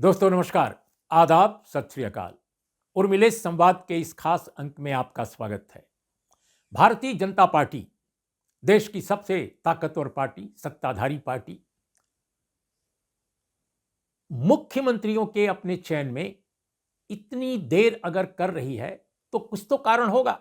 दोस्तों नमस्कार, आदाब, सत श्री अकाल। उर्मिलेश संवाद के इस खास अंक में आपका स्वागत है। भारतीय जनता पार्टी देश की सबसे ताकतवर पार्टी, सत्ताधारी पार्टी, मुख्यमंत्रियों के अपने चयन में इतनी देर अगर कर रही है तो कुछ तो कारण होगा।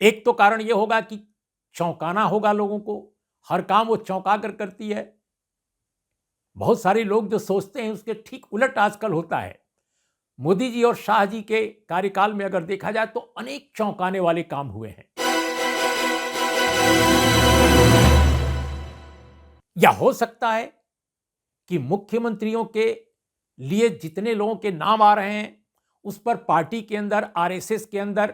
एक तो कारण यह होगा कि चौंकाना होगा लोगों को, हर काम वो चौंका कर करती है। बहुत सारे लोग जो सोचते हैं उसके ठीक उलट आजकल होता है। मोदी जी और शाह जी के कार्यकाल में अगर देखा जाए तो अनेक चौंकाने वाले काम हुए हैं। या हो सकता है कि मुख्यमंत्रियों के लिए जितने लोगों के नाम आ रहे हैं उस पर पार्टी के अंदर, आरएसएस के अंदर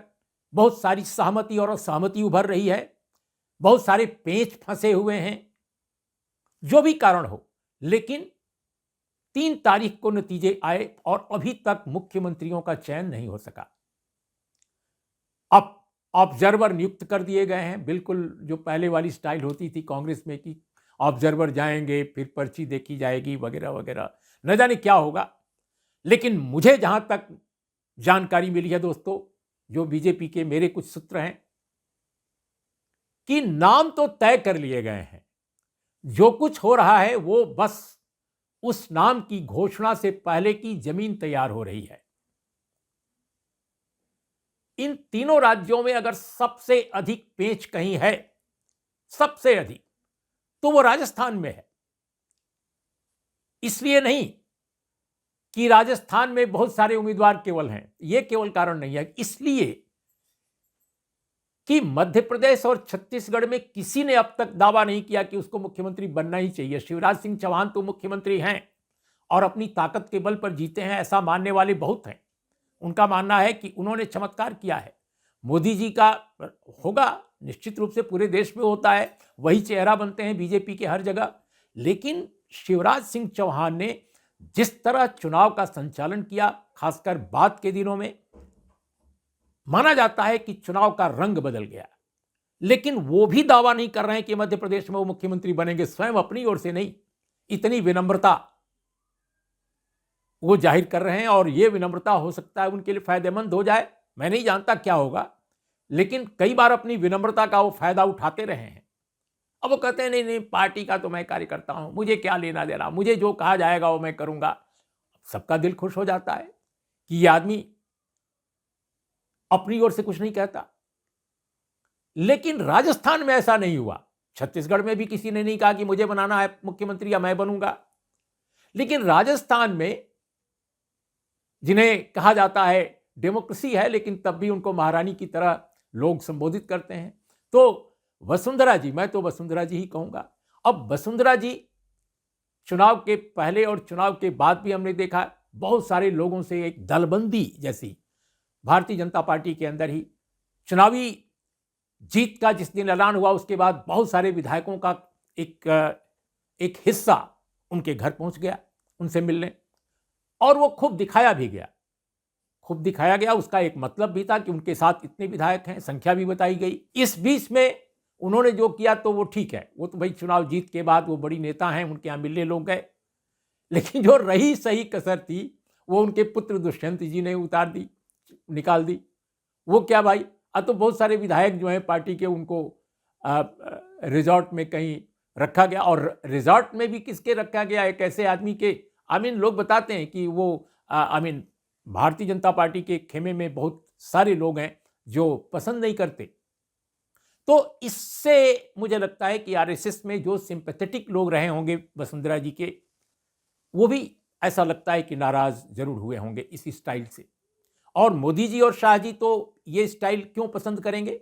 बहुत सारी सहमति और असहमति उभर रही है, बहुत सारे पेंच फंसे हुए हैं। जो भी कारण हो, लेकिन 3 तारीख को नतीजे आए और अभी तक मुख्यमंत्रियों का चयन नहीं हो सका। अब ऑब्जर्वर नियुक्त कर दिए गए हैं, बिल्कुल जो पहले वाली स्टाइल होती थी कांग्रेस में कि ऑब्जर्वर जाएंगे, फिर पर्ची देखी जाएगी वगैरह वगैरह, न जाने क्या होगा। लेकिन मुझे जहां तक जानकारी मिली है दोस्तों, जो बीजेपी के मेरे कुछ सूत्र हैं, कि नाम तो तय कर लिए गए हैं। जो कुछ हो रहा है वो बस उस नाम की घोषणा से पहले की जमीन तैयार हो रही है। इन तीनों राज्यों में अगर सबसे अधिक पेंच कहीं है, सबसे अधिक, तो वो राजस्थान में है। इसलिए नहीं कि राजस्थान में बहुत सारे उम्मीदवार केवल हैं, यह केवल कारण नहीं है। इसलिए कि मध्य प्रदेश और छत्तीसगढ़ में किसी ने अब तक दावा नहीं किया कि उसको मुख्यमंत्री बनना ही चाहिए। शिवराज सिंह चौहान तो मुख्यमंत्री हैं और अपनी ताकत के बल पर जीते हैं, ऐसा मानने वाले बहुत हैं। उनका मानना है कि उन्होंने चमत्कार किया है। मोदी जी का होगा, निश्चित रूप से पूरे देश में होता है, वही चेहरा बनते हैं बीजेपी के हर जगह। लेकिन शिवराज सिंह चौहान ने जिस तरह चुनाव का संचालन किया, खासकर बाद के दिनों में, माना जाता है कि चुनाव का रंग बदल गया। लेकिन वो भी दावा नहीं कर रहे हैं कि मध्य प्रदेश में वो मुख्यमंत्री बनेंगे, स्वयं अपनी ओर से नहीं, इतनी विनम्रता वो जाहिर कर रहे हैं। और ये विनम्रता हो सकता है उनके लिए फायदेमंद हो जाए, मैं नहीं जानता क्या होगा, लेकिन कई बार अपनी विनम्रता का वो फायदा उठाते रहे हैं। अब वो कहते हैं नहीं नहीं, पार्टी का तो मैं कार्यकर्ता हूं, मुझे क्या लेना देना, मुझे जो कहा जाएगा वो मैं करूंगा। सबका दिल खुश हो जाता है कि ये आदमी अपनी ओर से कुछ नहीं कहता। लेकिन राजस्थान में ऐसा नहीं हुआ। छत्तीसगढ़ में भी किसी ने नहीं कहा कि मुझे बनाना है मुख्यमंत्री या मैं बनूंगा। लेकिन राजस्थान में, जिन्हें कहा जाता है डेमोक्रेसी है, लेकिन तब भी उनको महारानी की तरह लोग संबोधित करते हैं, तो वसुंधरा जी, मैं तो वसुंधरा जी ही कहूंगा। अब वसुंधरा जी, चुनाव के पहले और चुनाव के बाद भी हमने देखा बहुत सारे लोगों से एक दलबंदी जैसी भारतीय जनता पार्टी के अंदर ही चुनावी जीत का जिस दिन ऐलान हुआ उसके बाद बहुत सारे विधायकों का एक हिस्सा उनके घर पहुंच गया उनसे मिलने, और वो खूब दिखाया भी गया। खूब दिखाया गया, उसका एक मतलब भी था कि उनके साथ इतने विधायक हैं, संख्या भी बताई गई। इस बीच में उन्होंने जो किया तो वो ठीक है, वो तो भाई चुनाव जीत के बाद वो बड़ी नेता हैं, उनके यहां मिलने लोग गए। लेकिन जो रही सही कसर थी वो उनके पुत्र दुष्यंत जी ने उतार दी, निकाल दी। वो क्या भाई, अब तो बहुत सारे विधायक जो हैं पार्टी के, उनको रिजॉर्ट में कहीं रखा गया। और रिजॉर्ट में भी किसके रखा गया, एक ऐसे आदमी के, लोग बताते हैं कि वो भारतीय जनता पार्टी के खेमे में बहुत सारे लोग हैं जो पसंद नहीं करते। तो इससे मुझे लगता है कि आरएसएस में जो सिंपैथेटिक लोग रहे होंगे वसुंधरा जी के, वो भी ऐसा लगता है कि नाराज जरूर हुए होंगे इस स्टाइल से। और मोदी जी और शाह जी तो ये स्टाइल क्यों पसंद करेंगे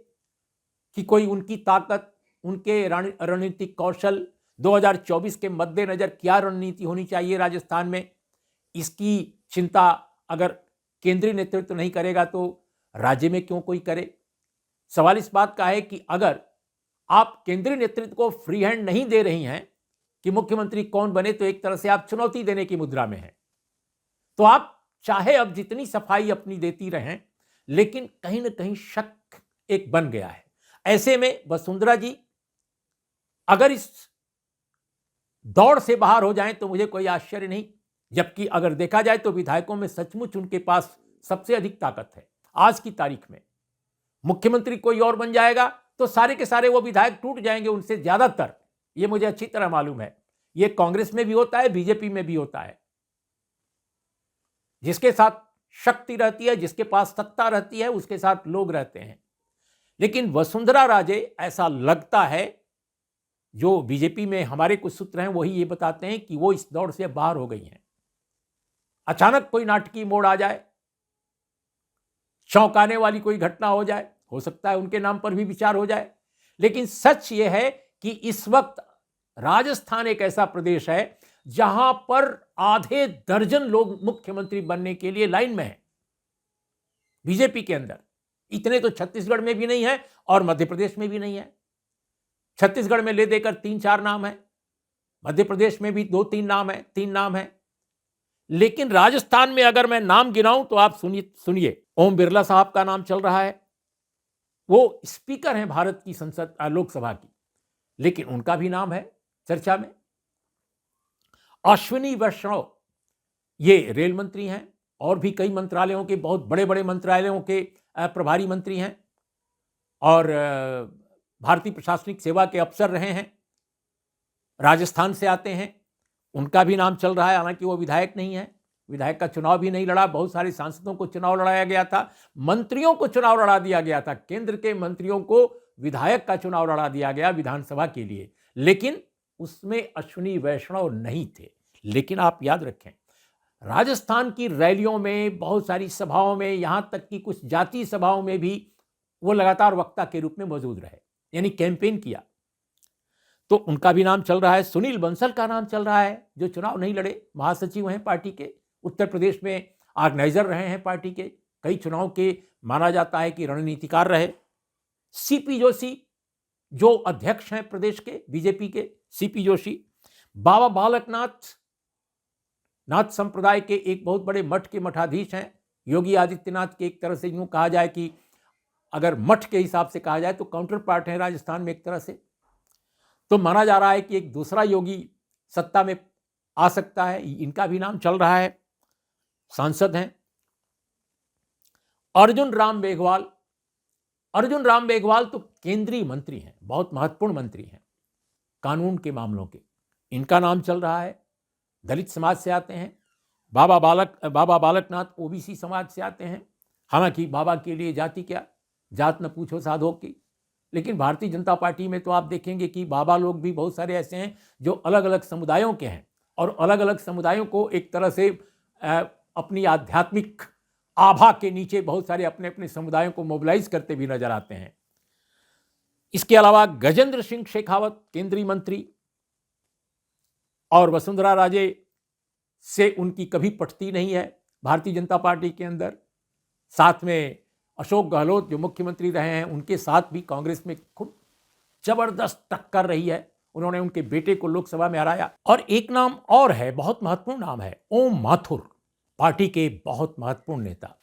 कि कोई उनकी ताकत, उनके रणनीतिक कौशल, 2024 के मद्देनजर क्या रणनीति होनी चाहिए राजस्थान में, इसकी चिंता अगर केंद्रीय नेतृत्व नहीं करेगा तो राज्य में क्यों कोई करे। सवाल इस बात का है कि अगर आप केंद्रीय नेतृत्व को फ्री हैंड नहीं दे रही हैं कि मुख्यमंत्री कौन बने, तो एक तरह से आप चुनौती देने की मुद्रा में हैं। तो आप चाहे अब जितनी सफाई अपनी देती रहें, लेकिन कहीं ना कहीं शक एक बन गया है। ऐसे में वसुंधरा जी अगर इस दौड़ से बाहर हो जाएं तो मुझे कोई आश्चर्य नहीं। जबकि अगर देखा जाए तो विधायकों में सचमुच उनके पास सबसे अधिक ताकत है। आज की तारीख में मुख्यमंत्री कोई और बन जाएगा तो सारे के सारे वो विधायक टूट जाएंगे उनसे ज्यादातर, ये मुझे अच्छी तरह मालूम है। ये कांग्रेस में भी होता है, बीजेपी में भी होता है। जिसके साथ शक्ति रहती है, जिसके पास सत्ता रहती है, उसके साथ लोग रहते हैं। लेकिन वसुंधरा राजे, ऐसा लगता है, जो बीजेपी में हमारे कुछ सूत्र हैं वही ये बताते हैं कि वो इस दौड़ से बाहर हो गई हैं। अचानक कोई नाटकीय मोड़ आ जाए, चौंकाने वाली कोई घटना हो जाए, हो सकता है उनके नाम पर भी विचार हो जाए। लेकिन सच यह है कि इस वक्त राजस्थान एक ऐसा प्रदेश है जहां पर आधे दर्जन लोग मुख्यमंत्री बनने के लिए लाइन में हैं बीजेपी के अंदर। इतने तो छत्तीसगढ़ में भी नहीं है और मध्य प्रदेश में भी नहीं है। छत्तीसगढ़ में ले देकर 3-4 नाम है, मध्य प्रदेश में भी 2-3 नाम है, 3 नाम है। लेकिन राजस्थान में अगर मैं नाम गिनाऊं तो आप सुनिए, ओम बिरला साहब का नाम चल रहा है। वो स्पीकर हैं भारत की संसद लोकसभा की, लेकिन उनका भी नाम है चर्चा में। अश्विनी वैष्णव, ये रेल मंत्री हैं और भी कई मंत्रालयों के, बहुत बड़े बड़े मंत्रालयों के प्रभारी मंत्री हैं और भारतीय प्रशासनिक सेवा के अफसर रहे हैं, राजस्थान से आते हैं। उनका भी नाम चल रहा है, हालांकि वो विधायक नहीं है, विधायक का चुनाव भी नहीं लड़ा। बहुत सारे सांसदों को चुनाव लड़ाया गया था, मंत्रियों को चुनाव लड़ा दिया गया था, केंद्र के मंत्रियों को विधायक का चुनाव लड़ा दिया गया विधानसभा के लिए, लेकिन उसमें अश्विनी वैष्णव नहीं थे। लेकिन आप याद रखें, राजस्थान की रैलियों में, बहुत सारी सभाओं में, यहां तक कि कुछ जातीय सभाओं में भी वो लगातार वक्ता के रूप में मौजूद रहे, यानी कैंपेन किया। तो उनका भी नाम चल रहा है। सुनील बंसल का नाम चल रहा है, जो चुनाव नहीं लड़े, महासचिव हैं पार्टी के, उत्तर प्रदेश में ऑर्गेनाइजर रहे हैं पार्टी के, कई चुनाव के, माना जाता है कि रणनीतिकार रहे। सीपी जोशी, जो अध्यक्ष हैं प्रदेश के बीजेपी के, सीपी जोशी। बाबा बालकनाथ, नाथ संप्रदाय के एक बहुत बड़े मठ के मठाधीश हैं, योगी आदित्यनाथ के एक तरह से यूं कहा जाए कि अगर मठ के हिसाब से कहा जाए तो काउंटर पार्ट है राजस्थान में एक तरह से। तो माना जा रहा है कि एक दूसरा योगी सत्ता में आ सकता है, इनका भी नाम चल रहा है, सांसद हैं। अर्जुन राम मेघवाल, अर्जुन राम मेघवाल तो केंद्रीय मंत्री हैं, बहुत महत्वपूर्ण मंत्री हैं कानून के मामलों के, इनका नाम चल रहा है। दलित समाज से आते हैं। बाबा बालकनाथ ओबीसी समाज से आते हैं। हालांकि बाबा के लिए जाति क्या, जात न पूछो साधो की। लेकिन भारतीय जनता पार्टी में तो आप देखेंगे कि बाबा लोग भी बहुत सारे ऐसे हैं जो अलग अलग समुदायों के हैं और अलग अलग समुदायों को एक तरह से अपनी आध्यात्मिक आभा के नीचे बहुत सारे अपने अपने समुदायों को मोबिलाइज करते भी नजर आते हैं। इसके अलावा गजेंद्र सिंह शेखावत, केंद्रीय मंत्री, और वसुंधरा राजे से उनकी कभी पटती नहीं है भारतीय जनता पार्टी के अंदर। साथ में अशोक गहलोत जो मुख्यमंत्री रहे हैं, उनके साथ भी कांग्रेस में खूब जबरदस्त टक्कर रही है, उन्होंने उनके बेटे को लोकसभा में हराया। और एक नाम और है, बहुत महत्वपूर्ण नाम है, ओम माथुर, पार्टी के बहुत महत्वपूर्ण नेता।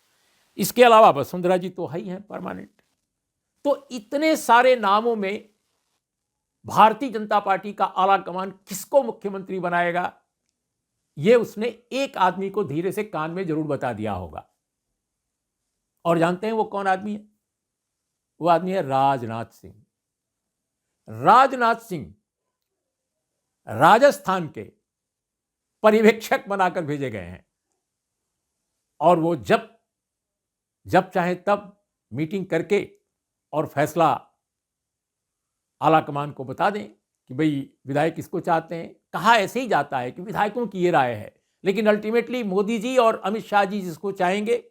इसके अलावा वसुंधरा जी तो है ही हैं परमानेंट। तो इतने सारे नामों में भारतीय जनता पार्टी का आला कमान किसको मुख्यमंत्री बनाएगा, यह उसने एक आदमी को धीरे से कान में जरूर बता दिया होगा। और जानते हैं वो कौन आदमी है? वो आदमी है राजनाथ सिंह। राजनाथ सिंह राजस्थान के पर्यवेक्षक बनाकर भेजे गए हैं और वो जब चाहे तब मीटिंग करके और फैसला आला कमान को बता दें कि भाई विधायक इसको चाहते हैं। कहा ऐसे ही जाता है कि विधायकों की ये राय है, लेकिन अल्टीमेटली मोदी जी और अमित शाह जी जिसको चाहेंगे,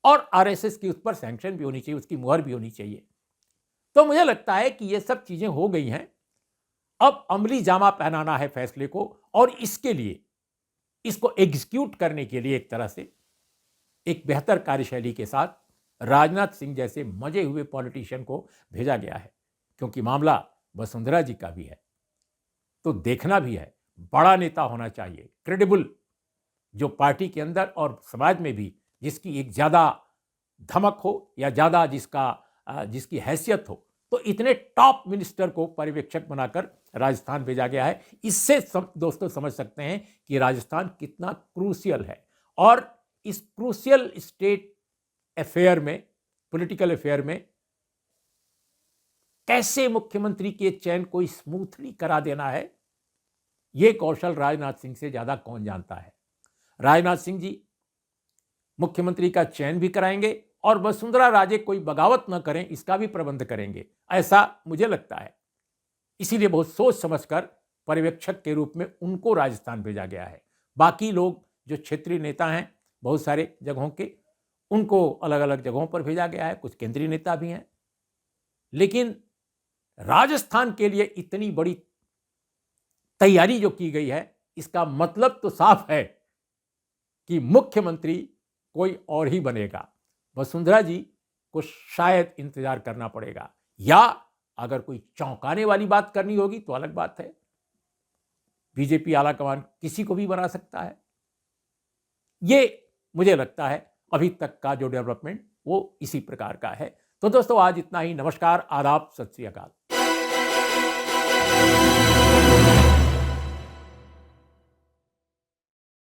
और आरएसएस की उस पर सैंक्शन भी होनी चाहिए, उसकी मुहर भी होनी चाहिए। तो मुझे लगता है कि ये सब चीजें हो गई हैं, अब अमली जामा पहनाना है फैसले को, और इसके लिए, इसको एग्जीक्यूट करने के लिए एक तरह से एक बेहतर कार्यशैली के साथ राजनाथ सिंह जैसे मजे हुए पॉलिटिशियन को भेजा गया है। क्योंकि मामला वसुंधरा जी का भी है, तो देखना भी है, बड़ा नेता होना चाहिए, क्रेडिबल, जो पार्टी के अंदर और समाज में भी जिसकी एक ज्यादा धमक हो या ज्यादा जिसकी हैसियत हो, तो इतने टॉप मिनिस्टर को पर्यवेक्षक बनाकर राजस्थान भेजा गया है। इससे दोस्तों समझ सकते हैं कि राजस्थान कितना क्रूशियल है, और इस क्रूशियल स्टेट अफेयर में, पॉलिटिकल अफेयर में कैसे मुख्यमंत्री के चयन को स्मूथली करा देना है, यह कौशल राजनाथ सिंह से ज्यादा कौन जानता है। राजनाथ सिंह जी मुख्यमंत्री का चयन भी कराएंगे और वसुंधरा राजे कोई बगावत न करें इसका भी प्रबंध करेंगे, ऐसा मुझे लगता है। इसीलिए बहुत सोच समझकर पर्यवेक्षक के रूप में उनको राजस्थान भेजा गया है। बाकी लोग जो क्षेत्रीय नेता हैं बहुत सारे जगहों के, उनको अलग अलग जगहों पर भेजा गया है, कुछ केंद्रीय नेता भी हैं। लेकिन राजस्थान के लिए इतनी बड़ी तैयारी जो की गई है, इसका मतलब तो साफ है कि मुख्यमंत्री कोई और ही बनेगा। वसुंधरा जी को शायद इंतजार करना पड़ेगा, या अगर कोई चौंकाने वाली बात करनी होगी तो अलग बात है, बीजेपी आलाकमान किसी को भी बना सकता है। ये मुझे लगता है अभी तक का जो डेवलपमेंट वो इसी प्रकार का है। तो दोस्तों आज इतना ही। नमस्कार, आदाब, सत श्री अकाल।